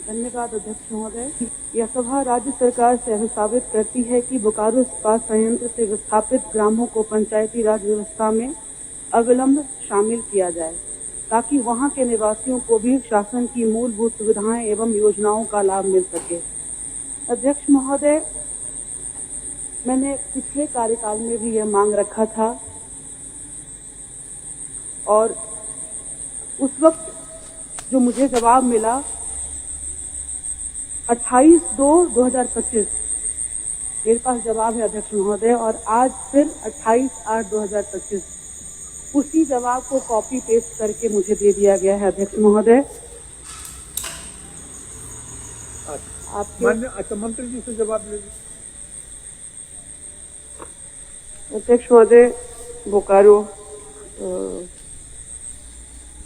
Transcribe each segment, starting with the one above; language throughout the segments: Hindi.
धन्यवाद अध्यक्ष महोदय। यह सभा राज्य सरकार से अभिसाबित करती है कि बोकारो इस्पात संयंत्र से विस्थापित ग्रामों को पंचायती राज व्यवस्था में अविलंब शामिल किया जाए, ताकि वहां के निवासियों को भी शासन की मूलभूत सुविधाएं एवं योजनाओं का लाभ मिल सके। अध्यक्ष महोदय, मैंने पिछले कार्यकाल में भी यह मांग रखा था और उस वक्त जो मुझे जवाब मिला 28/2/2025 मेरे पास जवाब है अध्यक्ष महोदय, और आज फिर 28/8/2025 उसी जवाब को कॉपी पेस्ट करके मुझे दे दिया गया है अध्यक्ष महोदय। आपके मंत्री जी से जवाब ले लीजिए। अध्यक्ष महोदय, बोकारो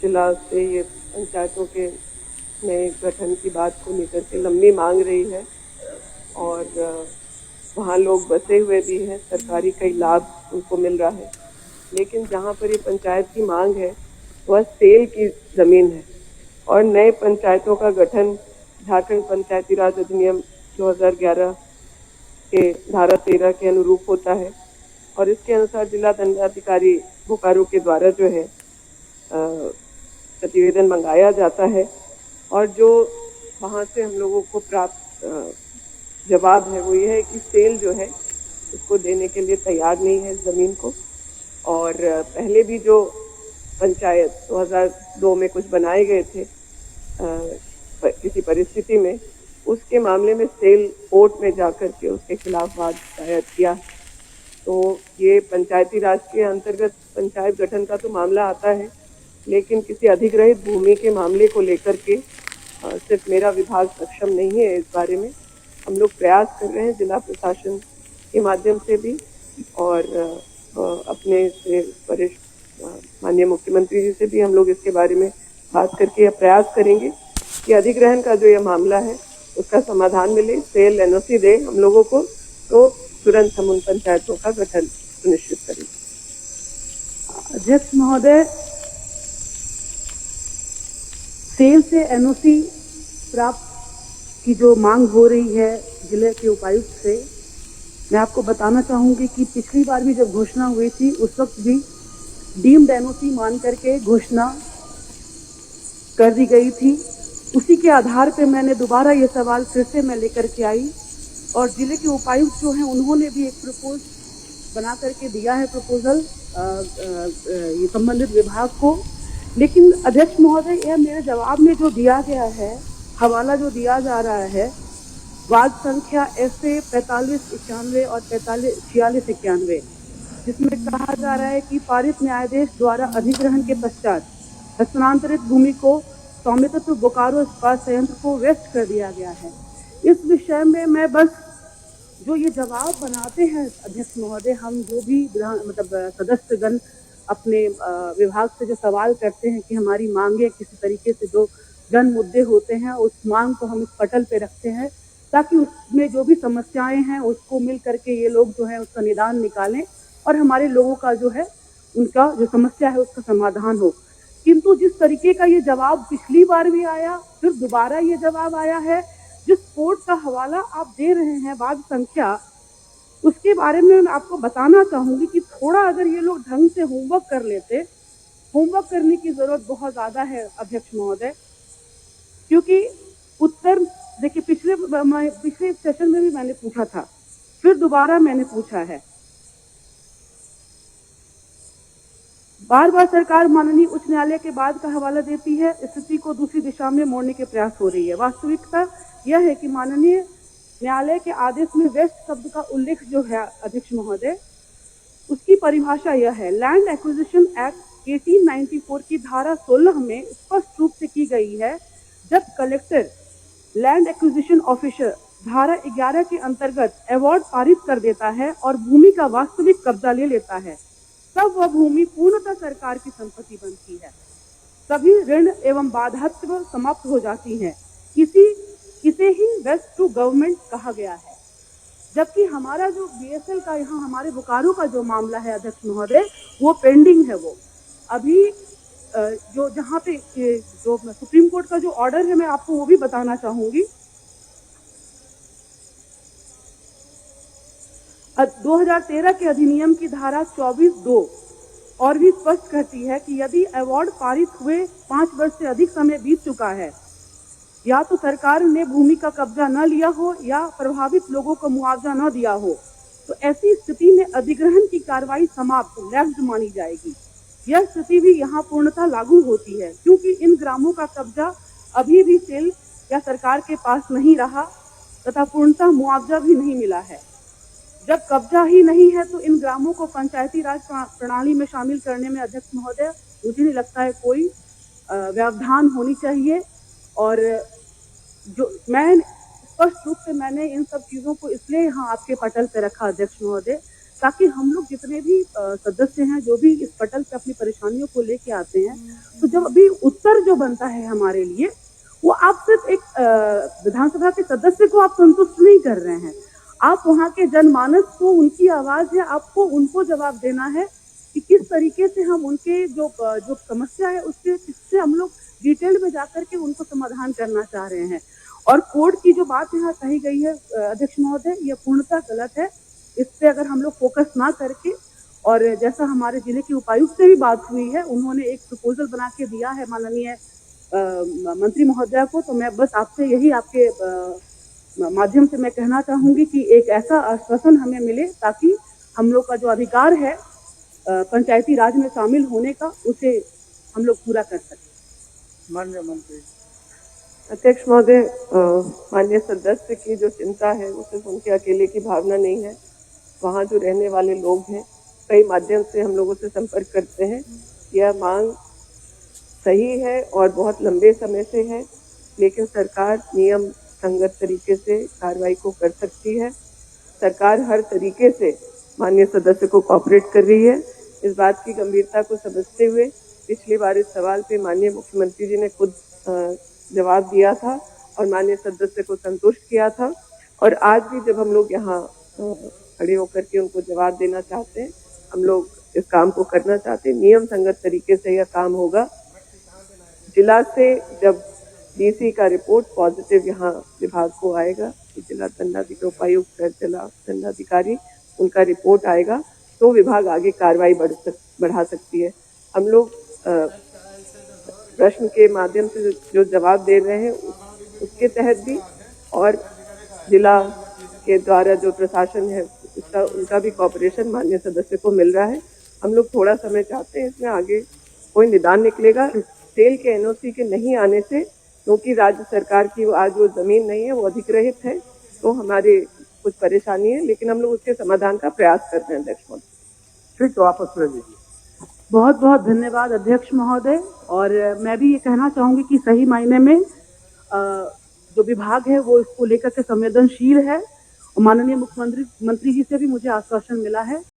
जिला से ये पंचायतों के नए गठन की बात को लेकर के लंबी मांग रही है और वहाँ लोग बसे हुए भी हैं, सरकारी कई लाभ उनको मिल रहा है, लेकिन जहाँ पर ये पंचायत की मांग है वह सेल की जमीन है और नए पंचायतों का गठन झारखंड पंचायती राज अधिनियम 2011 के धारा 13 के अनुरूप होता है और इसके अनुसार जिला दंडाधिकारी बोकारो के द्वारा जो है प्रतिवेदन मंगाया जाता है और जो वहाँ से हम लोगों को प्राप्त जवाब है वो ये है कि सेल जो है इसको देने के लिए तैयार नहीं है इस जमीन को। और पहले भी जो पंचायत 2002 में कुछ बनाए गए थे किसी परिस्थिति में, उसके मामले में सेल कोर्ट में जाकर के उसके खिलाफ वाद दायर किया। तो ये पंचायती राज के अंतर्गत पंचायत गठन का तो मामला आता है, लेकिन किसी अधिग्रहित भूमि के मामले को लेकर के सिर्फ मेरा विभाग सक्षम नहीं है। इस बारे में हम लोग प्रयास कर रहे हैं जिला प्रशासन के माध्यम से भी और अपने से वरिष्ठ माननीय मुख्यमंत्री जी से भी हम लोग इसके बारे में बात करके यह प्रयास करेंगे कि अधिग्रहण का जो यह मामला है उसका समाधान मिले, सेल एनओसी दे हम लोगों को, तो तुरंत हम उन पंचायतों का गठन सुनिश्चित करेंगे। अध्यक्ष महोदय, सेल से एनओसी प्राप्त की जो मांग हो रही है जिले के उपायुक्त से, मैं आपको बताना चाहूंगी कि पिछली बार भी जब घोषणा हुई थी उस वक्त भी डीम्ड एनओसी मान करके घोषणा कर दी गई थी। उसी के आधार पे मैंने दोबारा ये सवाल फिर से मैं लेकर के आई और जिले के उपायुक्त जो हैं उन्होंने भी एक प्रपोज बना करके दिया है प्रपोजल ये संबंधित विभाग को। लेकिन अध्यक्ष महोदय, यह मेरे जवाब में जो दिया गया है, हवाला जो दिया जा रहा है, वाद संख्या SA 4591 और 4691, जिसमें कहा जा रहा है कि पारित न्यायाधीश द्वारा अधिग्रहण के पश्चात हस्तांतरित भूमि को स्वामित्व बोकारो इस्पात संयंत्र को वेस्ट कर दिया गया है। इस विषय में मैं बस जो ये जवाब बनाते हैं अध्यक्ष महोदय, हम जो भी मतलब सदस्यगण अपने विभाग से जो सवाल करते हैं कि हमारी मांगे किसी तरीके से जो जन मुद्दे होते हैं उस मांग को हम इस पटल पे रखते हैं ताकि उसमें जो भी समस्याएं हैं उसको मिल करके ये लोग जो है उसका निदान निकालें और हमारे लोगों का जो है उनका जो समस्या है उसका समाधान हो। किंतु जिस तरीके का ये जवाब पिछली बार भी आया, फिर दोबारा ये जवाब आया है, जिस कोर्ट का हवाला आप दे रहे हैं वाद संख्या, उसके बारे में मैं आपको बताना चाहूंगी कि थोड़ा अगर ये लोग ढंग से होमवर्क कर लेते, होमवर्क करने की जरूरत बहुत ज्यादा है अध्यक्ष महोदय, क्योंकि उत्तर देखिए पिछले सेशन में भी मैंने पूछा था, फिर दोबारा मैंने पूछा है। बार बार सरकार माननीय उच्च न्यायालय के बाद का हवाला देती है, स्थिति को दूसरी दिशा में मोड़ने के प्रयास हो रही है। वास्तविकता यह है कि माननीय न्यायालय के आदेश में वेस्ट शब्द का उल्लेख जो है अध्यक्ष महोदय, उसकी परिभाषा यह है, लैंड एक्विजिशन एक्ट 1894 की धारा 16 में स्पष्ट रूप से की गई है। जब कलेक्टर लैंड एक्विजिशन ऑफिसर धारा 11 के अंतर्गत अवार्ड पारित कर देता है और भूमि का वास्तविक कब्जा ले लेता है, तब वह भूमि पूर्णतः सरकार की संपत्ति बनती है। सभी ऋण एवं बाध्यत्व समाप्त हो जाती हैं। इसे ही वेस्ट टू गवर्नमेंट कहा गया है। जबकि हमारा जो BSL का यहाँ हमारे बोकारो का जो मामला है अध्यक्ष महोदय, वो पेंडिंग है। वो अभी जो जहाँ पे जो सुप्रीम कोर्ट का जो ऑर्डर है मैं आपको वो भी बताना चाहूंगी। 2013 के अधिनियम की धारा 24(2) और भी स्पष्ट करती है कि यदि अवार्ड पारित हुए 5 वर्ष से अधिक समय बीत चुका है, या तो सरकार ने भूमि का कब्जा न लिया हो या प्रभावित लोगों को मुआवजा न दिया हो, तो ऐसी स्थिति में अधिग्रहण की कार्रवाई समाप्त लैप्स्ड मानी जाएगी। यह स्थिति भी यहाँ पूर्णतः लागू होती है, क्योंकि इन ग्रामों का कब्जा अभी भी सेल या सरकार के पास नहीं रहा तथा पूर्णतः मुआवजा भी नहीं मिला है। जब कब्जा ही नहीं है तो इन ग्रामों को पंचायती राज प्रणाली में शामिल करने में अध्यक्ष महोदय मुझे नहीं लगता है कोई व्यवधान होनी चाहिए। और जो मैं स्पष्ट रूप से मैंने इन सब चीजों को इसलिए यहाँ आपके पटल पे रखा अध्यक्ष महोदय, ताकि हम लोग जितने भी सदस्य हैं जो भी इस पटल पे अपनी परेशानियों को लेके आते हैं, तो जब अभी उत्तर जो बनता है हमारे लिए, वो आप सिर्फ एक विधानसभा के सदस्य को आप संतुष्ट नहीं कर रहे हैं, आप वहाँ के जनमानस को, उनकी आवाज है, आपको उनको जवाब देना है कि किस तरीके से हम उनके जो समस्या है उसके किससे हम लोग डिटेल में जाकर के उनको समाधान करना चाह रहे हैं। और कोर्ट की जो बात यहाँ कही गई है अध्यक्ष महोदय, ये पूर्णतः गलत है। इस पे अगर हम लोग फोकस ना करके, और जैसा हमारे जिले के उपायुक्त से भी बात हुई है, उन्होंने एक प्रपोजल बना के दिया है माननीय मंत्री महोदया को, तो मैं बस आपसे यही आपके माध्यम से मैं कहना चाहूंगी कि एक ऐसा आश्वासन हमें मिले ताकि हम लोग का जो अधिकार है पंचायती राज में शामिल होने का, उसे हम लोग पूरा कर सकें। माननीय मंत्री। अध्यक्ष महोदय, माननीय सदस्य की जो चिंता है वो सिर्फ उनके अकेले की भावना नहीं है। वहाँ जो रहने वाले लोग हैं, कई माध्यम से हम लोगों से संपर्क करते हैं। यह मांग सही है और बहुत लंबे समय से है, लेकिन सरकार नियम संगत तरीके से कार्रवाई को कर सकती है। सरकार हर तरीके से माननीय सदस्य को कोऑपरेट कर रही है। इस बात की गंभीरता को समझते हुए पिछली बार इस सवाल पे माननीय मुख्यमंत्री जी ने खुद जवाब दिया था और माननीय सदस्य को संतुष्ट किया था। और आज भी जब हम लोग यहाँ खड़े होकर के उनको जवाब देना चाहते हैं, हम लोग इस काम को करना चाहते हैं, नियम संगत तरीके से यह काम होगा। जिला से जब डीसी का रिपोर्ट पॉजिटिव यहाँ विभाग को आएगा, जिला दंडाधिकारी, उपायुक्त, जिला दंडाधिकारी, उनका रिपोर्ट आएगा तो विभाग आगे कार्रवाई बढ़ा सकती है। हम लोग प्रश्न के माध्यम से जो जवाब दे रहे हैं उसके तहत भी, और जिला के द्वारा जो प्रशासन है उनका भी कॉपरेशन माननीय सदस्य को मिल रहा है। हम लोग थोड़ा समय चाहते हैं, इसमें आगे कोई निदान निकलेगा। सेल के एनओसी के नहीं आने से, क्योंकि राज्य सरकार की आज वो जमीन नहीं है, वो अधिग्रहित है, तो हमारे कुछ परेशानी है, लेकिन हम लोग उसके समाधान का प्रयास कर रहे हैं अध्यक्ष महोदय। ठीक, तो वापस ले लीजिए। बहुत बहुत धन्यवाद अध्यक्ष महोदय। और मैं भी ये कहना चाहूंगी कि सही मायने में जो विभाग है वो इसको लेकर के संवेदनशील है, और माननीय मुख्यमंत्री जी से भी मुझे आश्वासन मिला है